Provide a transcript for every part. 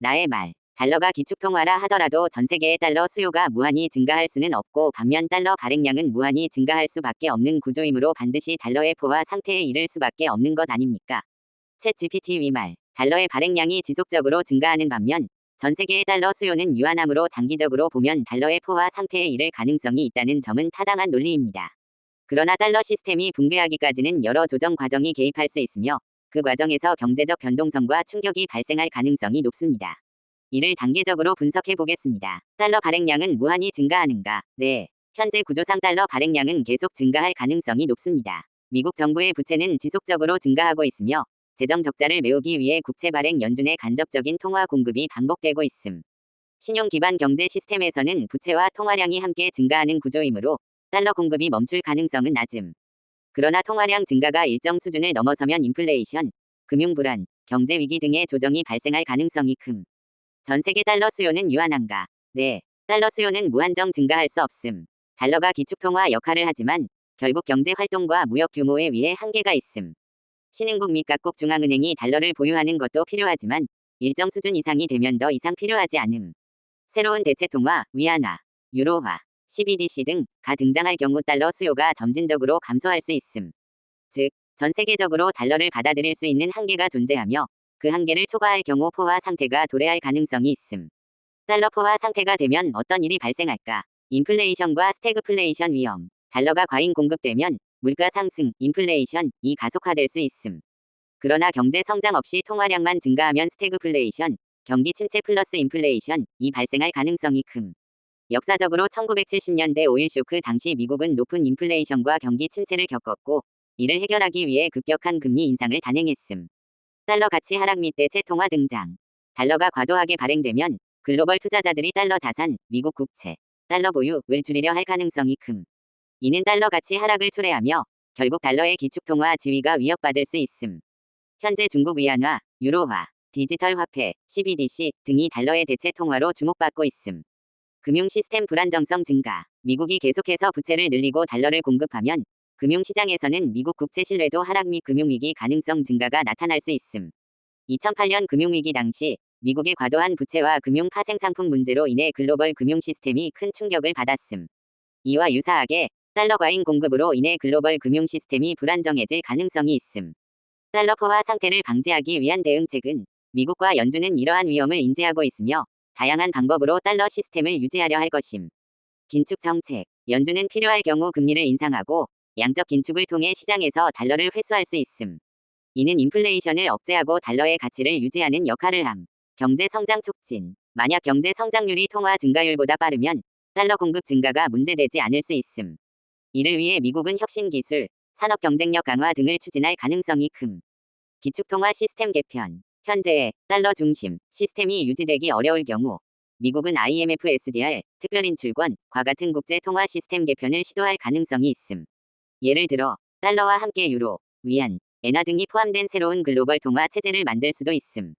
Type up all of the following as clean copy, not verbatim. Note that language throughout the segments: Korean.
나의 말. 달러가 기축통화라 하더라도 전 세계의 달러 수요가 무한히 증가할 수는 없고 반면 달러 발행량은 무한히 증가할 수밖에 없는 구조이므로 반드시 달러의 포화 상태에 이를 수밖에 없는 것 아닙니까? 챗 GPT 위말. 달러의 발행량이 지속적으로 증가하는 반면 전 세계의 달러 수요는 유한하므로 장기적으로 보면 달러의 포화 상태에 이를 가능성이 있다는 점은 타당한 논리입니다. 그러나 달러 시스템이 붕괴하기까지는 여러 조정 과정이 개입할 수 있으며 그 과정에서 경제적 변동성과 충격이 발생할 가능성이 높습니다. 이를 단계적으로 분석해 보겠습니다. 달러 발행량은 무한히 증가하는가? 네. 현재 구조상 달러 발행량은 계속 증가할 가능성이 높습니다. 미국 정부의 부채는 지속적으로 증가하고 있으며 재정 적자를 메우기 위해 국채 발행 연준의 간접적인 통화 공급이 반복되고 있음. 신용 기반 경제 시스템에서는 부채와 통화량이 함께 증가하는 구조이므로 달러 공급이 멈출 가능성은 낮음. 그러나 통화량 증가가 일정 수준을 넘어서면 인플레이션, 금융 불안, 경제 위기 등의 조정이 발생할 가능성이 큼. 전 세계 달러 수요는 유한한가? 네. 달러 수요는 무한정 증가할 수 없음. 달러가 기축통화 역할을 하지만 결국 경제 활동과 무역 규모에 의해 한계가 있음. 신흥국 및 각국 중앙은행이 달러를 보유하는 것도 필요하지만 일정 수준 이상이 되면 더 이상 필요하지 않음. 새로운 대체통화, 위안화, 유로화, CBDC 등가 등장할 경우 달러 수요가 점진적으로 감소할 수 있음. 즉, 전 세계적으로 달러를 받아들일 수 있는 한계가 존재하며 그 한계를 초과할 경우 포화 상태가 도래할 가능성이 있음. 달러 포화 상태가 되면 어떤 일이 발생할까? 인플레이션과 스태그플레이션 위험. 달러가 과잉 공급되면 물가 상승, 인플레이션이 가속화될 수 있음. 그러나 경제 성장 없이 통화량만 증가하면 스태그플레이션, 경기 침체 플러스 인플레이션이 발생할 가능성이 큼. 역사적으로 1970년대 오일 쇼크 당시 미국은 높은 인플레이션과 경기 침체를 겪었고 이를 해결하기 위해 급격한 금리 인상을 단행했음. 달러 가치 하락 및 대체 통화 등장. 달러가 과도하게 발행되면 글로벌 투자자들이 달러 자산, 미국 국채, 달러 보유를 줄이려 할 가능성이 큼. 이는 달러 가치 하락을 초래하며 결국 달러의 기축통화 지위가 위협받을 수 있음. 현재 중국 위안화, 유로화, 디지털 화폐, CBDC 등이 달러의 대체 통화로 주목받고 있음. 금융 시스템 불안정성 증가. 미국이 계속해서 부채를 늘리고 달러를 공급하면 금융시장에서는 미국 국채 신뢰도 하락 및 금융위기 가능성 증가가 나타날 수 있음. 2008년 금융위기 당시 미국의 과도한 부채와 금융 파생 상품 문제로 인해 글로벌 금융 시스템이 큰 충격을 받았음. 이와 유사하게 달러 과잉 공급으로 인해 글로벌 금융 시스템이 불안정해질 가능성이 있음. 달러 포화 상태를 방지하기 위한 대응책은 미국과 연준은 이러한 위험을 인지하고 있으며 다양한 방법으로 달러 시스템을 유지하려 할 것임. 긴축 정책. 연준은 필요할 경우 금리를 인상하고 양적 긴축을 통해 시장에서 달러를 회수할 수 있음. 이는 인플레이션을 억제하고 달러의 가치를 유지하는 역할을 함. 경제 성장 촉진. 만약 경제 성장률이 통화 증가율보다 빠르면 달러 공급 증가가 문제되지 않을 수 있음. 이를 위해 미국은 혁신 기술, 산업 경쟁력 강화 등을 추진할 가능성이 큼. 기축통화 시스템 개편. 현재의 달러 중심 시스템이 유지되기 어려울 경우 미국은 IMF SDR, 특별인출권과 같은 국제 통화 시스템 개편을 시도할 가능성이 있음. 예를 들어 달러와 함께 유로, 위안, 엔화 등이 포함된 새로운 글로벌 통화 체제를 만들 수도 있음.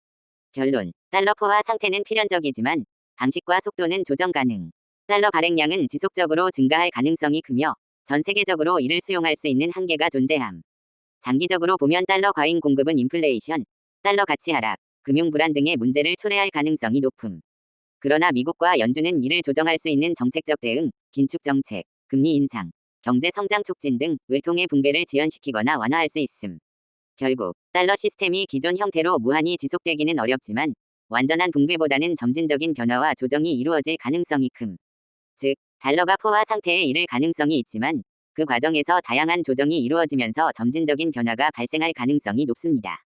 결론. 달러 포화 상태는 필연적이지만 방식과 속도는 조정 가능. 달러 발행량은 지속적으로 증가할 가능성이 크며 전 세계적으로 이를 수용할 수 있는 한계가 존재함. 장기적으로 보면 달러 과잉 공급은 인플레이션, 달러 가치 하락, 금융 불안 등의 문제를 초래할 가능성이 높음. 그러나 미국과 연준은 이를 조정할 수 있는 정책적 대응, 긴축 정책, 금리 인상, 경제 성장 촉진 등을 통해 붕괴를 지연시키거나 완화할 수 있음. 결국 달러 시스템이 기존 형태로 무한히 지속되기는 어렵지만 완전한 붕괴보다는 점진적인 변화와 조정이 이루어질 가능성이 큼. 즉, 달러가 포화 상태에 이를 가능성이 있지만 그 과정에서 다양한 조정이 이루어지면서 점진적인 변화가 발생할 가능성이 높습니다.